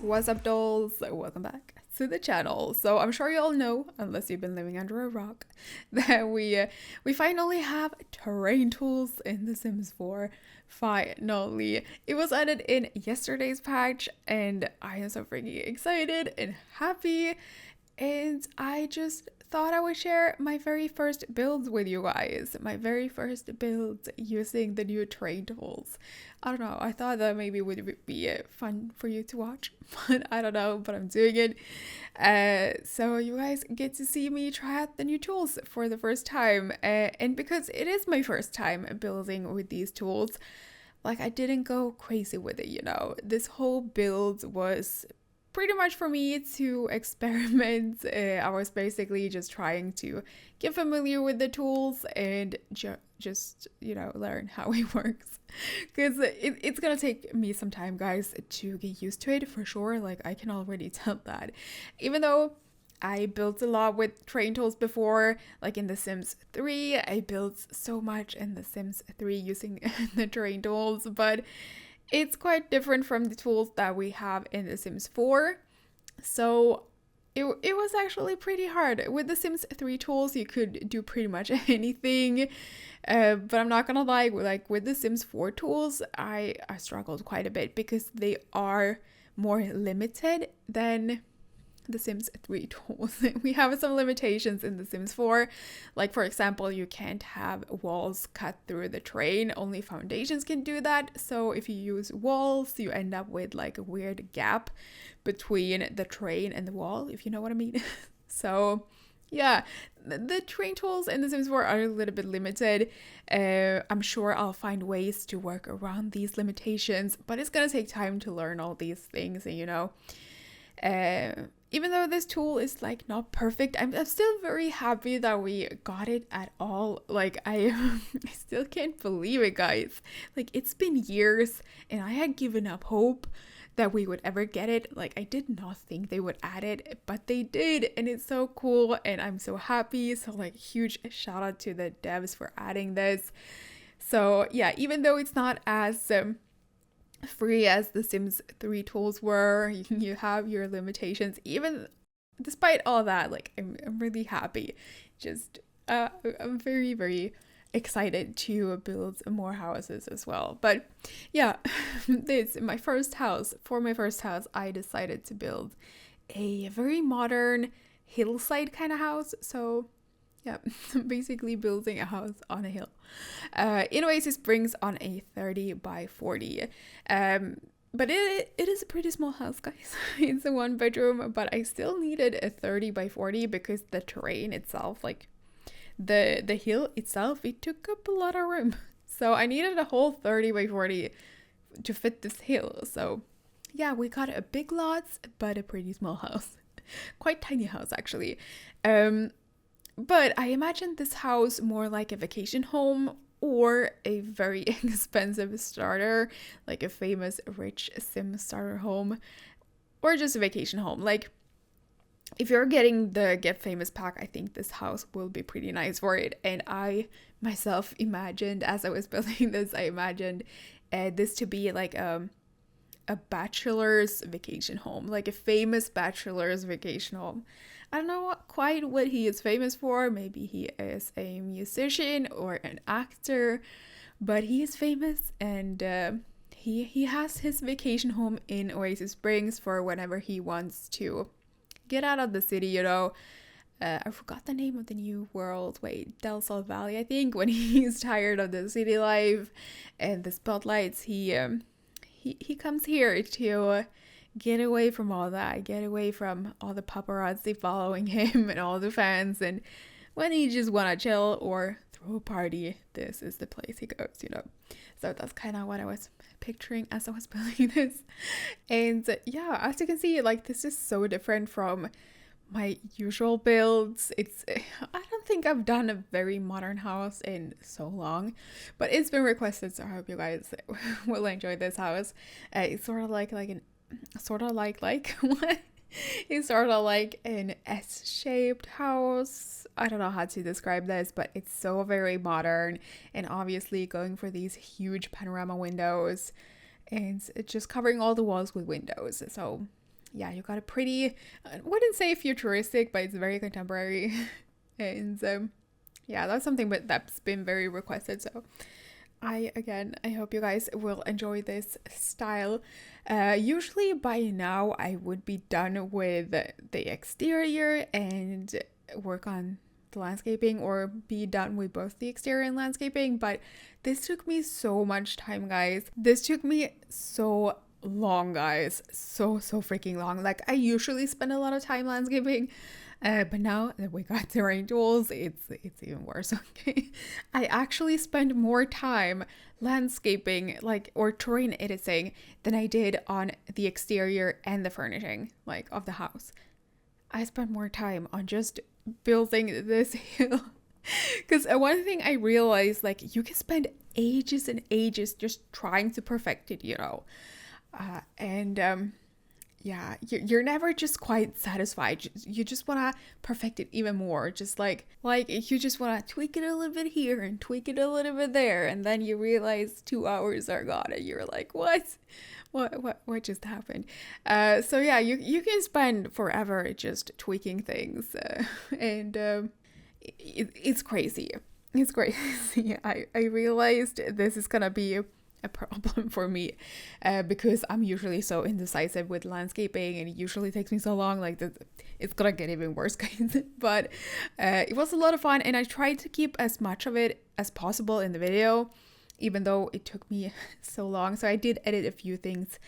What's up, dolls? Welcome back to the channel. So I'm sure you all know, unless you've been living under a rock, that we finally have terrain tools in The Sims 4. Finally, it was added in yesterday's patch, and I am so freaking excited and happy. And I just thought I would share my very first builds with you guys. My very first builds using the new terrain tools. I don't know, I thought that maybe it would be fun for you to watch, but I don't know, but I'm doing it. So you guys get to see me try out the new tools for the first time. And because it is my first time building with these tools, like I didn't go crazy with it, you know. This whole build was pretty much for me to experiment. I was basically just trying to get familiar with the tools and just, you know, learn how it works. Because it's gonna take me some time, guys, to get used to it for sure. Like, I can already tell that. Even though I built a lot with terrain tools before, like in The Sims 3, I built so much in The Sims 3 using the terrain tools, but it's quite different from the tools that we have in The Sims 4. So it was actually pretty hard. With The Sims 3 tools, you could do pretty much anything. But I'm not gonna lie, like with The Sims 4 tools, I struggled quite a bit because they are more limited than The Sims 3 tools. We have some limitations in The Sims 4. Like, for example, you can't have walls cut through the terrain. Only foundations can do that. So if you use walls, you end up with like a weird gap between the terrain and the wall, if you know what I mean. So yeah, the terrain tools in The Sims 4 are a little bit limited. I'm sure I'll find ways to work around these limitations, but it's gonna take time to learn all these things, and you know, even though this tool is like not perfect, I'm still very happy that we got it at all. Like I still can't believe it, guys. Like, it's been years and I had given up hope that we would ever get it. Like, I did not think they would add it, but they did, and it's so cool and I'm so happy. So like, huge shout out to the devs for adding this. So yeah, even though it's not as free as The Sims 3 tools were, you have your limitations. Even despite all that, like I'm really happy. Just I'm very, very excited to build more houses as well. But yeah, this my first house. For my first house, I decided to build a very modern hillside kind of house. So yeah, basically building a house on a hill. In Oasis Springs on a 30 by 40. But it is a pretty small house, guys. It's a 1 bedroom, but I still needed a 30 by 40 because the terrain itself, like the hill itself, it took up a lot of room. So I needed a whole 30 by 40 to fit this hill. So yeah, we got a big lot, but a pretty small house. Quite tiny house, actually. But I imagine this house more like a vacation home or a very expensive starter, like a famous rich sim starter home, or just a vacation home. Like, if you're getting the Get Famous pack, I think this house will be pretty nice for it. And I myself imagined, as I was building this, I imagined this to be like a bachelor's vacation home, like a famous bachelor's vacation home. I don't know quite what he is famous for. Maybe he is a musician or an actor, but he is famous, and he has his vacation home in Oasis Springs for whenever he wants to get out of the city, you know. I forgot the name of the new world. Wait, Del Sol Valley, I think. When he's tired of the city life and the spotlights, he comes here to get away from all that, get away from all the paparazzi following him and all the fans. And when he just want to chill or throw a party, this is the place he goes, you know. So that's kind of what I was picturing as I was building this. And yeah, as you can see, like, this is so different from my usual builds. I don't think I've done a very modern house in so long, but it's been requested, so I hope you guys will enjoy this house. It's sort of like what? It's sort of like an S-shaped house. I don't know how to describe this, but it's so very modern, and obviously going for these huge panorama windows, and it's just covering all the walls with windows. So yeah, you got a pretty, I wouldn't say futuristic, but it's very contemporary. And yeah, that's something that's been very requested. So I hope you guys will enjoy this style. Usually by now I would be done with the exterior and work on the landscaping, or be done with both the exterior and landscaping, but this took me so much time, guys. This took me so long, guys. So freaking long. Like, I usually spend a lot of time landscaping, but now that we got terrain tools, it's even worse. Okay, I actually spend more time landscaping, like, or terrain editing, than I did on the exterior and the furnishing, like, of the house. I spent more time on just building this hill. Because one thing I realized, like, you can spend ages and ages just trying to perfect it, you know. Yeah, you're never just quite satisfied. You just want to perfect it even more. Just like you just want to tweak it a little bit here and tweak it a little bit there. And then you realize 2 hours are gone and you're like, what just happened? So yeah, you can spend forever just tweaking things. And it's crazy. It's crazy. I realized this is going to be a problem for me, because I'm usually so indecisive with landscaping, and it usually takes me so long. Like, it's gonna get even worse, guys. But it was a lot of fun, and I tried to keep as much of it as possible in the video, even though it took me so long. So I did edit a few things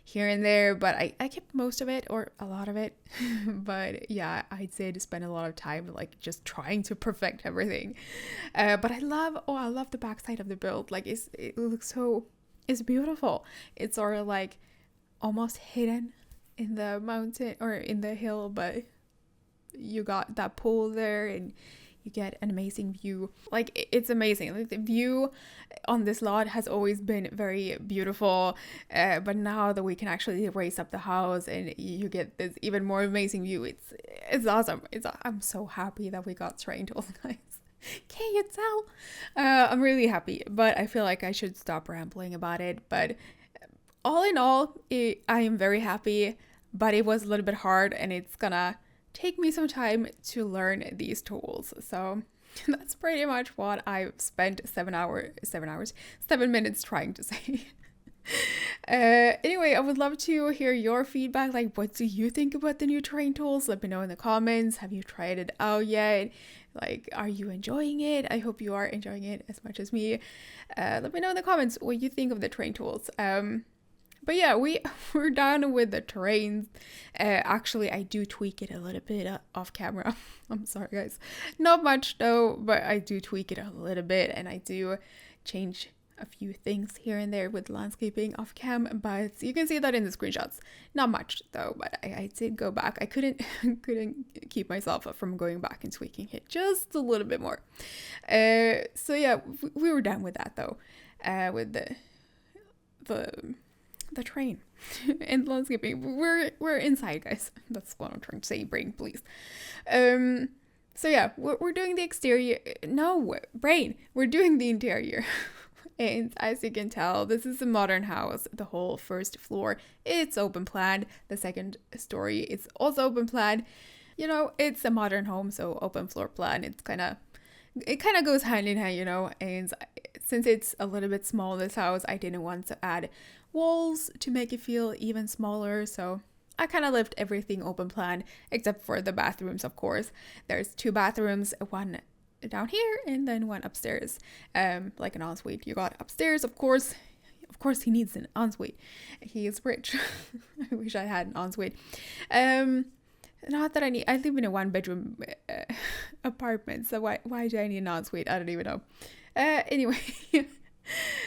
here and there, but I kept most of it, or a lot of it. But yeah, I did spend a lot of time like just trying to perfect everything. But I love the backside of the build. Like, it looks so, it's beautiful. It's sort of like almost hidden in the mountain or in the hill, but you got that pool there and you get an amazing view. Like, it's amazing. Like, the view on this lot has always been very beautiful, but now that we can actually raise up the house and you get this even more amazing view, it's awesome. I'm so happy that we got terrain tools, guys. Can you tell? I'm really happy, but I feel like I should stop rambling about it. But all in all, I am very happy, but it was a little bit hard, and it's gonna take me some time to learn these tools. So that's pretty much what I've spent 7 minutes trying to say. Anyway, I would love to hear your feedback. Like, what do you think about the new terrain tools? Let me know in the comments. Have you tried it out yet? Like, are you enjoying it? I hope you are enjoying it as much as me. Let me know in the comments what you think of the terrain tools. But yeah, we're done with the terrain. Actually, I do tweak it a little bit off camera. I'm sorry, guys. Not much though, but I do tweak it a little bit, and I do change a few things here and there with landscaping off cam. But you can see that in the screenshots. Not much though, but I did go back. I couldn't keep myself from going back and tweaking it just a little bit more. So yeah, we were done with that though. With the train and landscaping. We're inside, guys. That's what I'm trying to say. Brain, please. So yeah, we're doing the exterior. No, brain. We're doing the interior. And as you can tell, this is a modern house. The whole first floor, it's open plan. The second story, it's also open plan. You know, it's a modern home, so open floor plan. It kind of goes hand in hand, you know. And since it's a little bit small, this house, I didn't want to add walls to make it feel even smaller, so I kind of left everything open plan except for the bathrooms. Of course, there's 2 bathrooms, one down here and then one upstairs, like an ensuite. You got upstairs, of course he needs an ensuite. He is rich. I wish I had an ensuite. Not that I live in a 1-bedroom apartment, so why do I need an ensuite? I don't even know. Anyway.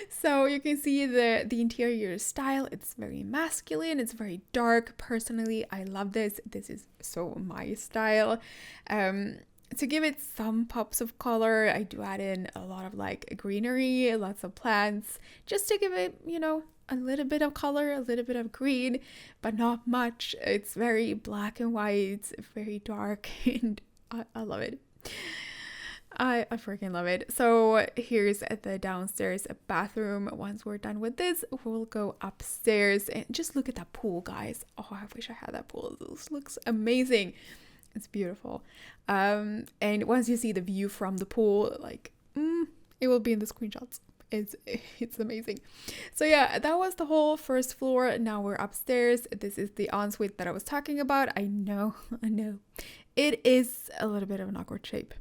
So you can see the interior style. It's very masculine. It's very dark. Personally, I love this. This is so my style. To give it some pops of color, I do add in a lot of like greenery, lots of plants, just to give it, you know, a little bit of color, a little bit of green, but not much. It's very black and white, very dark, and I love it. I freaking love it. So here's the downstairs bathroom. Once we're done with this, we'll go upstairs and just look at that pool, guys. Oh, I wish I had that pool. This looks amazing. It's beautiful. And once you see the view from the pool, like, it will be in the screenshots. It's amazing. So yeah, that was the whole first floor. Now we're upstairs. This is the ensuite that I was talking about. I know. It is a little bit of an awkward shape.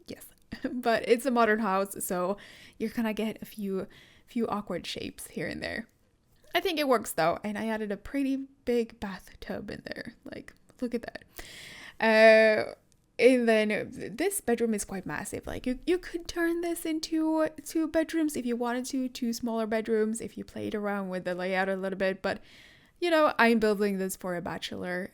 Yes, but it's a modern house, so you're gonna get a few awkward shapes here and there. I think it works though, and I added a pretty big bathtub in there. Like, look at that. And then this bedroom is quite massive. Like, you could turn this into 2 bedrooms if you wanted to, 2 smaller bedrooms if you played around with the layout a little bit. But you know, I'm building this for a bachelor,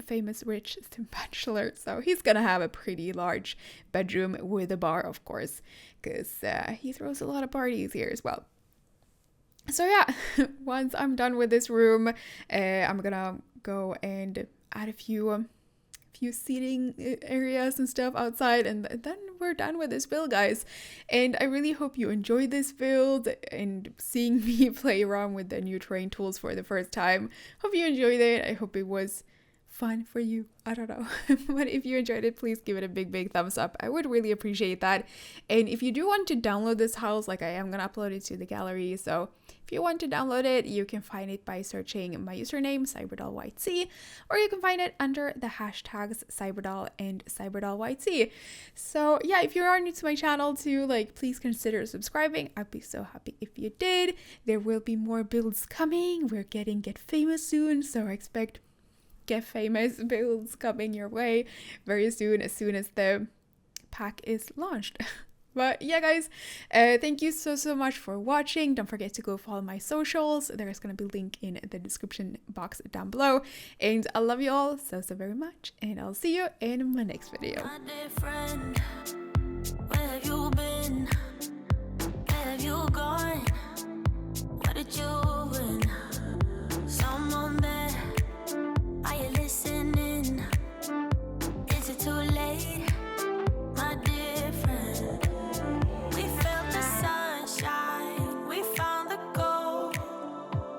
famous rich sim bachelor, so he's gonna have a pretty large bedroom with a bar, of course, because he throws a lot of parties here as well. So yeah, once I'm done with this room, I'm gonna go and add a few seating areas and stuff outside, and then we're done with this build, guys. And I really hope you enjoyed this build and seeing me play around with the new terrain tools for the first time. Hope you enjoyed it. I hope it was fun for you. I don't know. But if you enjoyed it, please give it a big thumbs up. I would really appreciate that. And if you do want to download this house, like, I am gonna upload it to the gallery, so if you want to download it, you can find it by searching my username CyberdollYT, or you can find it under the hashtags Cyberdoll and CyberdollYT. So yeah, if you are new to my channel too, like, please consider subscribing. I'd be so happy if you did. There will be more builds coming. We're getting Get Famous soon, so I expect Get Famous builds coming your way very soon, as soon as the pack is launched. But yeah, guys, thank you so much for watching. Don't forget to go follow my socials. There's gonna be a link in the description box down below. And I love you all so very much, and I'll see you in my next video. My dear friend, where have you been? Where have you gone? What did you win? Someone there, are you listening? Is it too late? My dear friend, we felt the sunshine, we found the gold.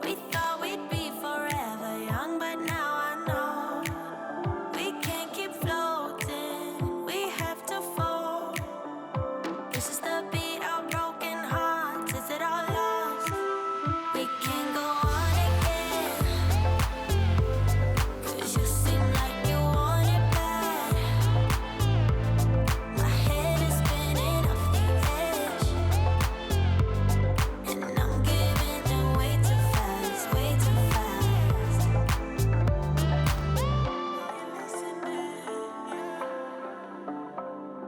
We thought we'd be forever young, but now I know we can't keep floating, we have to fall. This is the beat of broken hearts, is it all lost? We can't go on again, 'cause you seem like you want it bad. My head is spinning off the edge, and I'm giving in way too fast, way too fast.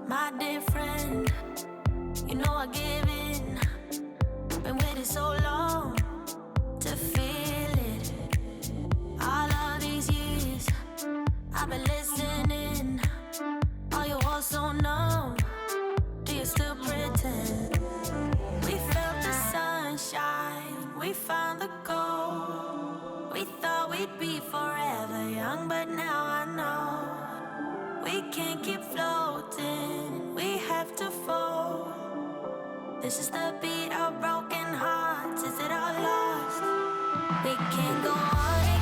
My dear friend, you know I give in. Been waiting so long to feel it. All of these years I've been listening. Are you all so numb? Do you still pretend? We felt the sunshine, we found the gold. We thought we'd be forever young, but now I know we can't keep floating, we have to fall. This is the beat of broken hearts, is it all lost? We can't go on